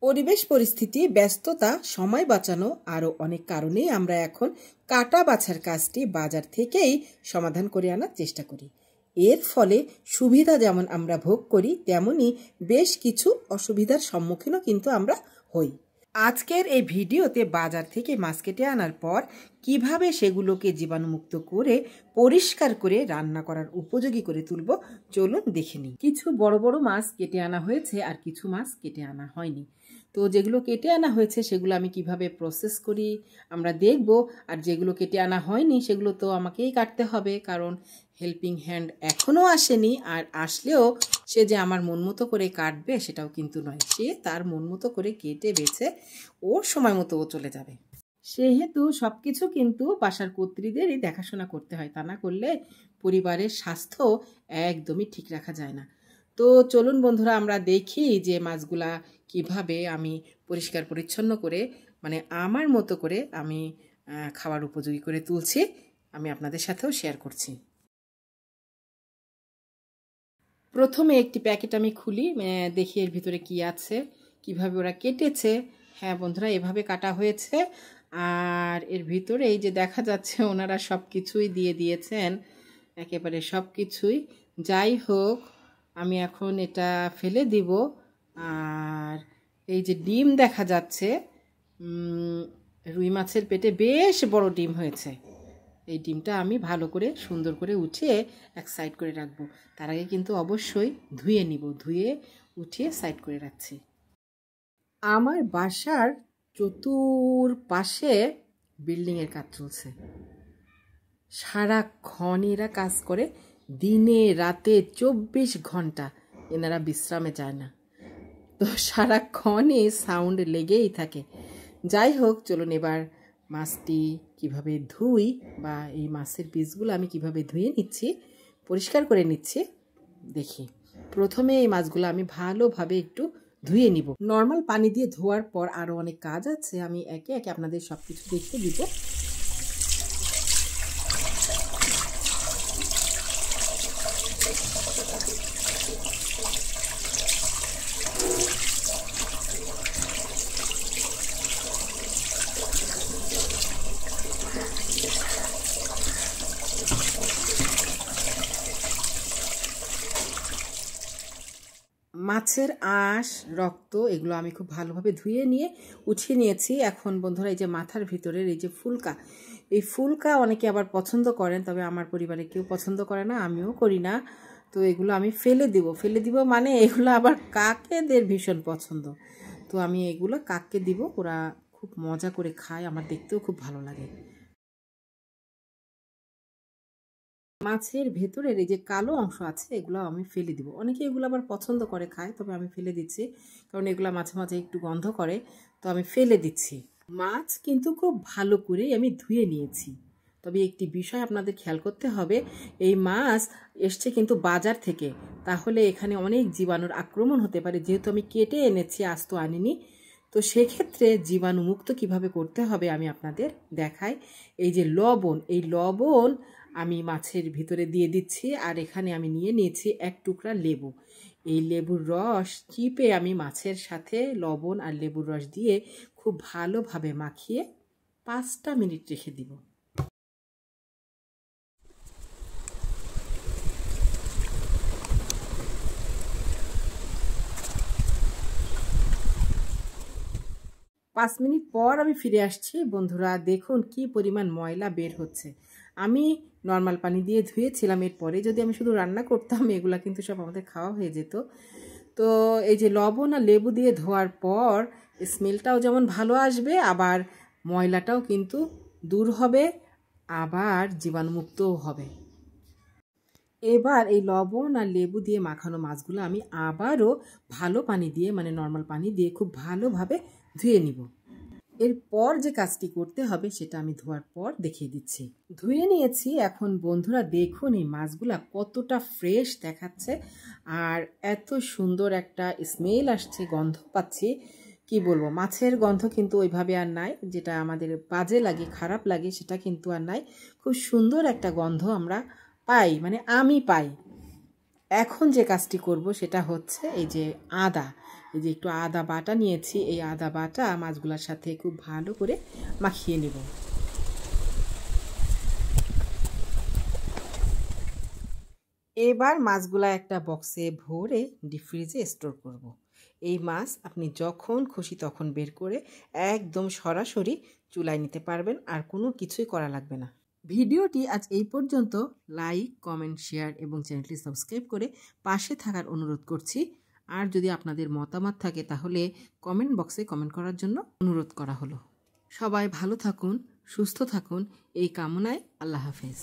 পরিবেশ পরিস্থিতি, ব্যস্ততা, সময় বাঁচানো আরও অনেক কারণেই আমরা এখন কাটা বাছার কাজটি বাজার থেকেই সমাধান করে আনার চেষ্টা করি। এর ফলে সুবিধা যেমন আমরা ভোগ করি, তেমনি বেশ কিছু অসুবিধার সম্মুখীনও কিন্তু আমরা হই। আজকের এই ভিডিওতে বাজার থেকে মাছ কেটে আনার পর কিভাবে সেগুলোকে জীবাণুমুক্ত করে পরিষ্কার করে রান্না করার উপযোগী করে তুলব, চলুন দেখে নিই। কিছু বড় বড় মাছ কেটে আনা হয়েছে আর কিছু মাছ কেটে আনা হয়নি। তো যেগুলো কেটে আনা হয়েছে সেগুলো আমি কিভাবে প্রসেস করি আমরা দেখব, আর যেগুলো কেটে আনা হয়নি সেগুলো তো আমাকেই কাটতে হবে, কারণ হেল্পিং হ্যান্ড এখনও আসেনি। আর আসলেও সে যে আমার মন মতো করে কাটবে সেটাও কিন্তু নয়, সে তার মন মতো করে কেটে বেছে ওর সময় মতো ও চলে যাবে। সেহেতু সব কিছু কিন্তু বাসার কর্ত্রীদেরই দেখাশোনা করতে হয়, তা না করলে পরিবারের স্বাস্থ্য একদমই ঠিক রাখা যায় না। তো চলুন বন্ধুরা, আমরা দেখি যে মাছগুলা কিভাবে আমি পরিষ্কার পরিচ্ছন্ন করে, মানে আমার মতো করে আমি খাওয়ার উপযোগী করে তুলছি, আমি আপনাদের সাথেও শেয়ার করছি। প্রথমে একটি প্যাকেট আমি খুলি, দেখি এর ভিতরে কি আছে, কিভাবে ওরা কেটেছে। হ্যাঁ বন্ধুরা, এভাবে কাটা হয়েছে। আর এর ভিতরে এই যে দেখা যাচ্ছে ওনারা সব কিছুই দিয়ে দিয়েছেন, একেবারে সব কিছুই। যাই হোক, আমি এখন এটা ফেলে দিব। আর এই যে ডিম দেখা যাচ্ছে, রুই মাছের পেটে বেশ বড় ডিম হয়েছে। এই ডিমটা আমি ভালো করে সুন্দর করে উঠিয়ে এক সাইড করে রাখবো। তার আগে কিন্তু অবশ্যই ধুয়ে নিব, ধুয়ে উঠিয়ে সাইড করে রাখছি। আমার বাসার চতুর্পাশে বিল্ডিংয়ের কাজ চলছে, সারাক্ষণ এরা কাজ করে, দিনে রাতে 24 ঘন্টা এনারা বিশ্রামে যায় না। তো সারাক্ষণই সাউন্ড লেগেই থাকে। যাই হোক, চলুন এবার মাছটি কিভাবে ধুই, বা এই মাছের পিসগুলো আমি কিভাবে ধুয়ে নিচ্ছি, পরিষ্কার করে নিচ্ছি দেখি। প্রথমে এই মাছগুলো আমি ভালোভাবে একটু ধুয়ে নিব। নর্মাল পানি দিয়ে ধোয়ার পর আরও অনেক কাজ আছে, আমি একে একে আপনাদের সব কিছু দেখিয়ে দিব। মাছের আঁশ, রক্ত এগুলো আমি খুব ভালোভাবে ধুয়ে নিয়ে উঠিয়ে নিয়েছি। এখন বন্ধুরা, এই যে মাথার ভিতরের এই যে ফুলকা, এই ফুলকা অনেকে আবার পছন্দ করেন, তবে আমার পরিবারে কেউ পছন্দ করে না, আমিও করি না। তো এগুলো আমি ফেলে দিব মানে এগুলো আবার কাকেদের ভীষণ পছন্দ। তো আমি এগুলো কাককে দিব, ওরা খুব মজা করে খায়, আমার দেখতেও খুব ভালো লাগে। মাছের ভেতরের এই যে কালো অংশ আছে এগুলো আমি ফেলে দিব। অনেকে এগুলো আবার পছন্দ করে খায়, তবে আমি ফেলে দিচ্ছি, কারণ এগুলো মাঝে মাঝে একটু গন্ধ করে, তো আমি ফেলে দিচ্ছি। মাছ কিন্তু খুব ভালো করে আমি ধুয়ে নিয়েছি, তবে একটি বিষয় আপনাদের খেয়াল করতে হবে, এই মাছ এসছে কিন্তু বাজার থেকে, তাহলে এখানে অনেক জীবাণুর আক্রমণ হতে পারে। যেহেতু আমি কেটে এনেছি, আজ তো আনিনি, তো সেক্ষেত্রে জীবাণুমুক্ত কিভাবে করতে হবে আমি আপনাদের দেখাই। এই যে লবণ, এই লবণ আমি মাছের ভিতরে দিয়ে দিচ্ছি, আর এখানে আমি নিয়ে নিয়েছি এক টুকরা লেবু। এই লেবুর রস চিপে আমি মাছের সাথে লবণ আর লেবুর রস দিয়ে খুব ভালোভাবে মাখিয়ে 5টা মিনিট রেখে দিব। পাঁচ মিনিট পর আমি ফিরে আসছি। বন্ধুরা দেখুন কি পরিমাণ ময়লা বের হচ্ছে। আমি নর্মাল পানি দিয়ে ধুয়েছিলাম, এরপরে যদি আমি শুধু রান্না করতাম এগুলা কিন্তু সব আমাদের খাওয়া হয়ে যেত। তো এই যে লবণ আর লেবু দিয়ে ধোয়ার পর স্মেলটাও যেমন ভালো আসবে, আবার ময়লাটাও কিন্তু দূর হবে, আবার জীবাণুমুক্তও হবে। এবার এই লবণ আর লেবু দিয়ে মাখানো মাছগুলো আমি আবারও ভালো পানি দিয়ে, মানে নর্মাল পানি দিয়ে খুব ভালোভাবে ধুয়ে নিব। এরপর যে কাজটি করতে হবে সেটা আমি ধোয়ার পর দেখিয়ে দিচ্ছি। ধুয়ে নিয়েছি। এখন বন্ধুরা দেখুন এই মাছগুলা কতটা ফ্রেশ দেখাচ্ছে, আর এত সুন্দর একটা স্মেল আসছে, গন্ধ পাচ্ছি, কি বলবো। মাছের গন্ধ কিন্তু ওইভাবে আর নাই, যেটা আমাদের বাজে লাগে, খারাপ লাগে, সেটা কিন্তু আর নাই। খুব সুন্দর একটা গন্ধ আমরা পাই, মানে আমি পাই। এখন যে কাজটি করব সেটা হচ্ছে এই যে আদা, এই যে একটু আদা বাটা নিয়েছি, এই আদা বাটা মাছগুলোর সাথে খুব ভালো করে মাখিয়ে নেব। এবার মাছগুলা একটা বক্সে ভরে ডিপ ফ্রিজে স্টোর করব। এই মাছ আপনি যখন খুশি তখন বের করে একদম সরাসরি চুলায় নিতে পারবেন, আর কোনো কিছুই করা লাগবে না। ভিডিওটি আজ এই পর্যন্ত। লাইক, কমেন্ট, শেয়ার এবং চ্যানেলটি সাবস্ক্রাইব করে পাশে থাকার অনুরোধ করছি। আর যদি আপনাদের মতামত থাকে তাহলে কমেন্ট বক্সে কমেন্ট করার জন্য অনুরোধ করা হলো। সবাই ভালো থাকুন, সুস্থ থাকুন এই কামনায়। আল্লাহ হাফেজ।